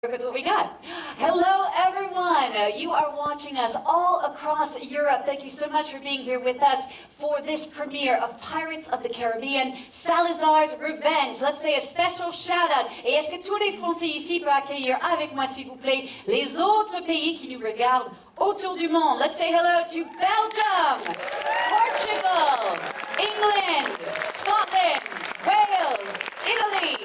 Look at what we got. Hello, everyone. You are watching us all across Europe. Thank you so much for being here with us for this premiere of Pirates of the Caribbean, Salazar's Revenge. Let's say a special shout out. Et est-ce que tous les Français ici peuvent accueillir avec moi, s'il vous plaît, les autres pays qui nous regardent autour du monde? Let's say hello to Belgium, Portugal, England, Scotland, Wales, Italy,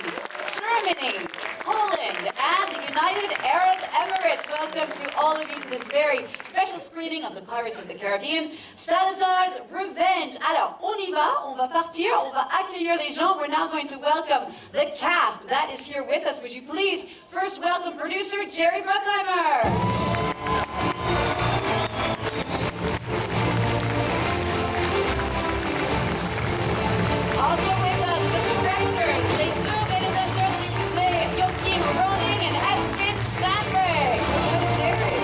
Germany, Poland, and the United Arab Emirates. Welcome to all of you to this very special screening of the Pirates of the Caribbean, Salazar's Revenge. Alors, on va partir, on va accueillir les gens. We're now going to welcome the cast that is here with us. Would you please first welcome producer Jerry Bruckheimer. Also with us, the directors, les deux réalisateurs s'il vous plaît, Joachim Roning and Espen Sandberg. Hello, Jerry.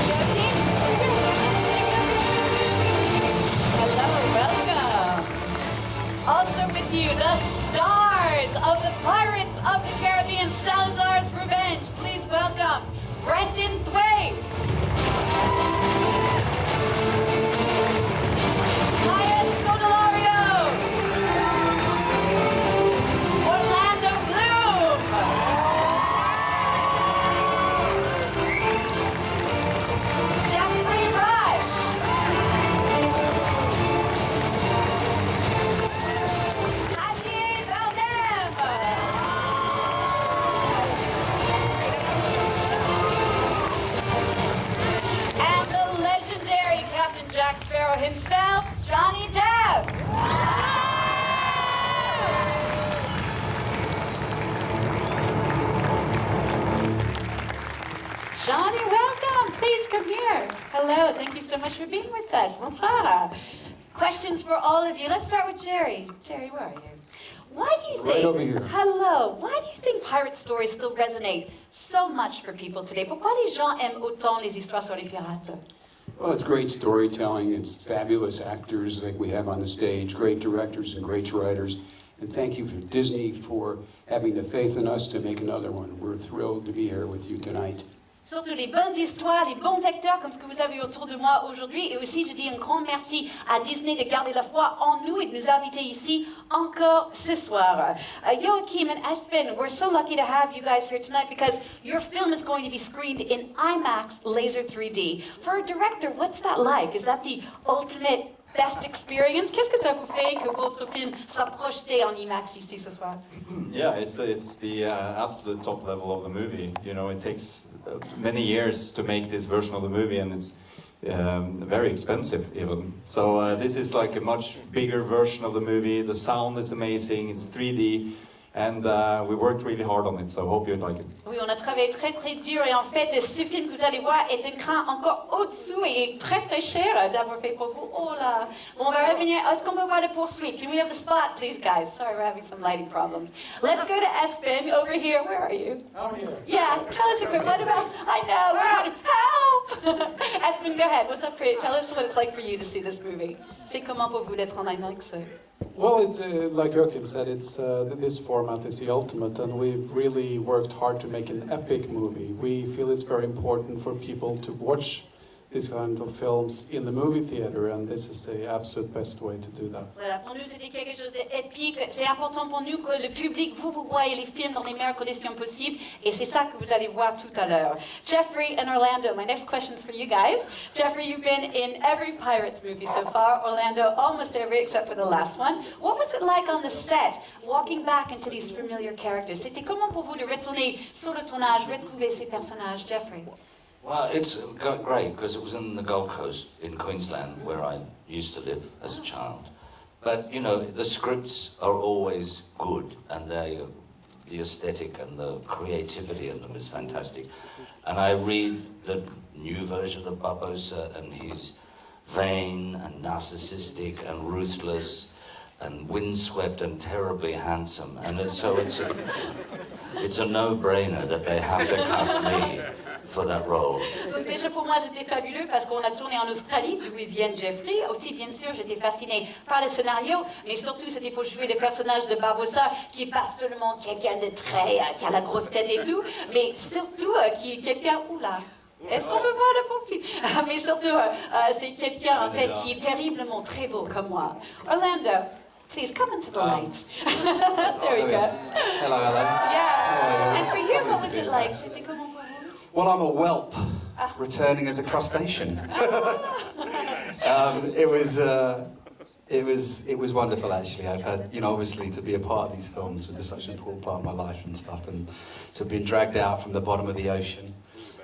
Joachim? Hello, welcome. Also with you, the stars of the Pirates of the Caribbean, Salazar's Revenge. Please welcome Brendan Thwaites. Himself, Johnny Depp. Johnny, welcome. Please come here. Hello. Thank you so much for being with us. Bonsoir. Questions for all of you. Let's start with Jerry. Jerry, where are you? Why do you think? Right over here. Hello. Why do you think pirate stories still resonate so much for people today? Pourquoi les gens aiment autant les histoires sur les pirates? Well, it's great storytelling. It's fabulous actors like we have on the stage, great directors and great writers. And thank you for Disney for having the faith in us to make another one. We're thrilled to be here with you tonight. Surtout les bonnes histoires, les bons acteurs comme ce que vous avez autour de moi aujourd'hui. Et aussi, je dis un grand merci à Disney de garder la foi en nous et de nous inviter ici encore ce soir. Joachim and Espen, we're so lucky to have you guys here tonight because your film is going to be screened in IMAX Laser 3D. For a director, what's that like? Is that the ultimate best experience? Qu'est-ce que ça vous fait que votre film soit projeté en IMAX ici ce soir? Yeah, it's the absolute top level of the movie. You know, it takes many years to make this version of the movie, and it's very expensive even. So this is like a much bigger version of the movie. The sound is amazing. It's 3D. And we worked really hard on it, so I hope you like it. Oui, on a travaillé très très dur et en fait, ce film que vous allez voir est un cran encore au-dessous et très très cher d'avoir fait pour vous. Oh là! Bon, on va revenir. Est-ce qu'on peut voir la poursuite? Can we have the spot, please, guys? Sorry, we're having some lighting problems. Let's go to Espen over here. Where are you? I'm here. Yeah, tell us a quick. What about? I know. We're going to help. Espen, go ahead. What's up for you? Tell us what it's like for you to see this movie. C'est comment pour vous d'être en IMAX? Well, it's like Joachim said, it's this format is the ultimate, and we've really worked hard to make an epic movie. We feel it's very important for people to watch these kind of films in the movie theater, and this is the absolute best way to do that. Voilà, pour nous c'était quelque chose d'épique. C'est important pour nous que le public vous voyez les films dans les meilleures conditions possibles, et c'est ça que vous allez voir tout à l'heure. Jeffrey and Orlando, my next question is for you guys. Jeffrey, you've been in every Pirates movie so far. Orlando, almost every except for the last one. What was it like on the set, walking back into these familiar characters? C'était comment pour vous de retourner sur le tournage, retrouver ces personnages, Jeffrey? Well, it's great because it was in the Gold Coast in Queensland where I used to live as a child. But, you know, the scripts are always good and the aesthetic and the creativity in them is fantastic. And I read the new version of Barbossa and he's vain and narcissistic and ruthless and windswept and terribly handsome. And so it's a no-brainer that they have to cast me. for that role. Donc déjà pour moi c'était fabuleux parce qu'on a tourné en Australie, d'où ils viennent Jeffrey. Aussi bien sûr j'étais fascinée par le scénario, mais surtout c'était pour jouer le personnage de Barbossa qui est pas seulement quelqu'un de très, qui a la grosse tête et tout, mais surtout qui est quelqu'un, oula, est-ce qu'on peut voir le profil? Mais surtout c'est quelqu'un en fait qui est terriblement très beau comme moi. Orlando, please come into the light. There we go. Hello, Ellen. Yeah. And for you, Lovely what to was be it here. like? C'était comment pour vous? Well, I'm a whelp, returning as a crustacean. It was wonderful actually. I've had, obviously to be a part of these films with such an important part of my life and stuff, and to have been dragged out from the bottom of the ocean.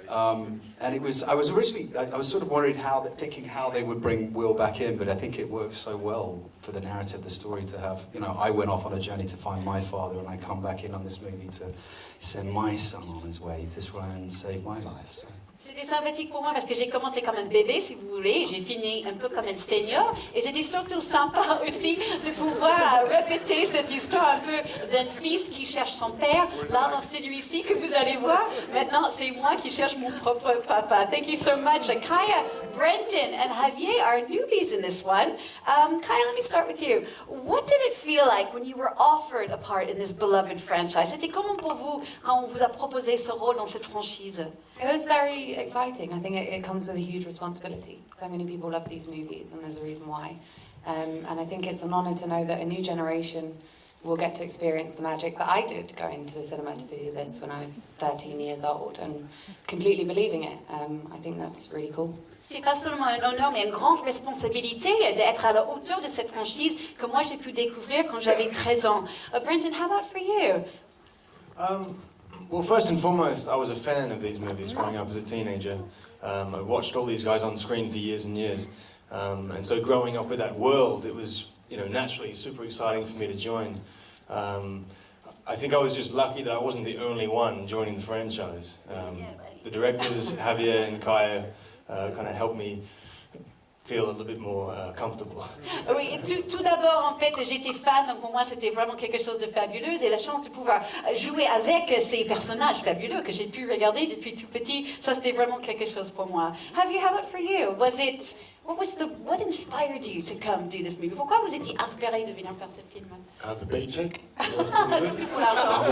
And I was sort of worried thinking how they would bring Will back in, but I think it works so well for the narrative, the story to have, I went off on a journey to find my father, and I come back in on this movie to send my son on his way to try and save my life. So. C'était sympathique pour moi parce que j'ai commencé comme un bébé, si vous voulez, j'ai fini un peu comme un senior, et c'était surtout sympa aussi de pouvoir répéter cette histoire un peu d'un fils qui cherche son père. Là, dans celui-ci que vous allez voir, maintenant c'est moi qui cherche mon propre papa. Thank you so much. Kaya, Brenton, and Javier are newbies in this one. Kaya, let me start with you. What did it feel like when you were offered a part in this beloved franchise? C'était comment pour vous quand on vous a proposé ce rôle dans cette franchise? It was very exciting. I think it comes with a huge responsibility. So many people love these movies, and there's a reason why. And I think it's an honour to know that a new generation will get to experience the magic that I did going to the cinema to see this when I was 13 years old, and completely believing it. I think that's really cool. C'est pas seulement un honneur, mais une grande responsabilité d'être à la hauteur de cette franchise que moi j'ai pu découvrir quand j'avais 13 ans. Brenton, how about for you? Well, first and foremost, I was a fan of these movies growing up as a teenager. I watched all these guys on screen for years and years. And so growing up with that world, it was, naturally super exciting for me to join. I think I was just lucky that I wasn't the only one joining the franchise. The directors, Javier and Kaya, kind of helped me feel a little bit more comfortable. Oui, tout d'abord, en fait, j'étais fan, donc pour moi, c'était vraiment quelque chose de fabuleux. Et la chance de pouvoir jouer avec ces personnages fabuleux que j'ai pu regarder depuis tout petit, ça, c'était vraiment quelque chose pour moi. Javier, how about for you? What inspired you to come do this movie? Pourquoi vous étiez inspiré de venir faire ce film? The paycheck. C'est pour l'argent.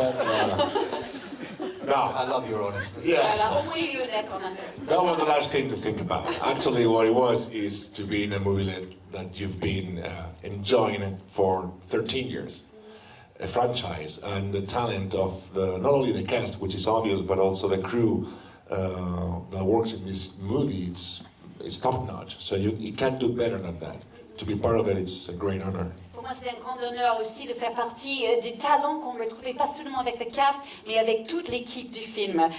No, I love your honesty. yes, Voilà, au moins, il est honnête en Amérique. that was the last thing to think about. Actually, what it was is to be in a movie that you've been enjoying it for 13 years. A franchise, and the talent of not only the cast, which is obvious, but also the crew that works in this movie. It's top notch. So you can't do better than that. To be part of it, it's a great honor. Pour moi, c'est un grand honneur aussi de faire partie du talent qu'on retrouvait pas seulement avec le cast, mais avec toute l'équipe du film.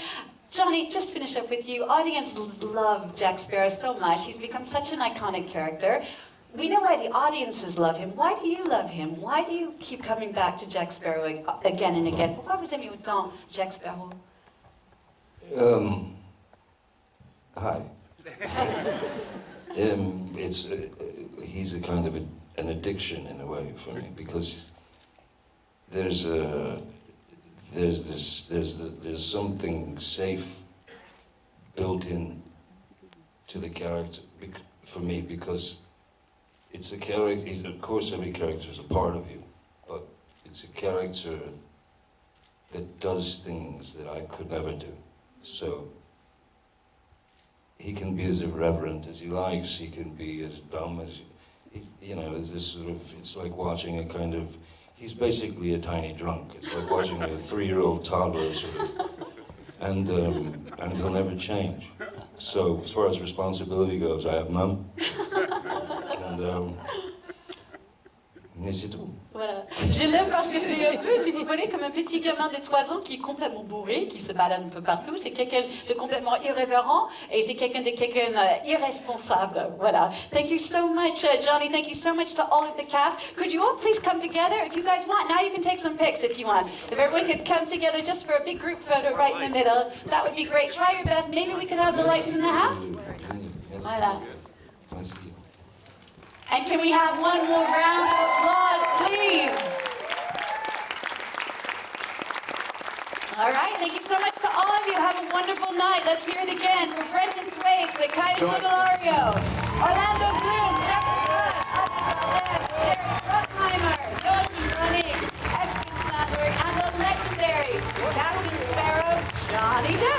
Johnny, just finish up with you. Audiences love Jack Sparrow so much. He's become such an iconic character. We know why the audiences love him. Why do you love him? Why do you keep coming back to Jack Sparrow again and again? Pourquoi vous aimez autant Jack Sparrow? Hi. He's a kind of an addiction in a way for me, because there's something safe built in to the character for me, because it's a character. Of course, every character is a part of you, but it's a character that does things that I could never do. So he can be as irreverent as he likes. He can be as dumb as it's this sort of. It's like watching a kind of. He's basically a tiny drunk. It's like watching a 3-year-old toddler, sort of, and he'll never change. So as far as responsibility goes, I have none. Mais c'est tout. Voilà. Je l'aime parce que c'est un peu, si vous voulez, comme un petit gamin de 3 ans qui est complètement bourré, qui se balade un peu partout. C'est quelqu'un de complètement irrévérent et c'est quelqu'un irresponsable. Voilà. Thank you so much, Johnny. Thank you so much to all of the cast. Could you all please come together if you guys want? Now you can take some pics if you want. If everyone could come together just for a big group photo right in the middle, that would be great. Try your best. Maybe we could have the lights in the house. Voilà. Merci. And can we have one more round of applause, please? All right, thank you so much to all of you. Have a wonderful night. Let's hear it again for Brendan Thwaites, Kaiser Delario, Orlando Bloom, Jeffrey Rush, Adi Valdez, Jerry Bruckheimer, Joachim Running, Espen Sandberg, and the legendary Captain Sparrow, Johnny Depp.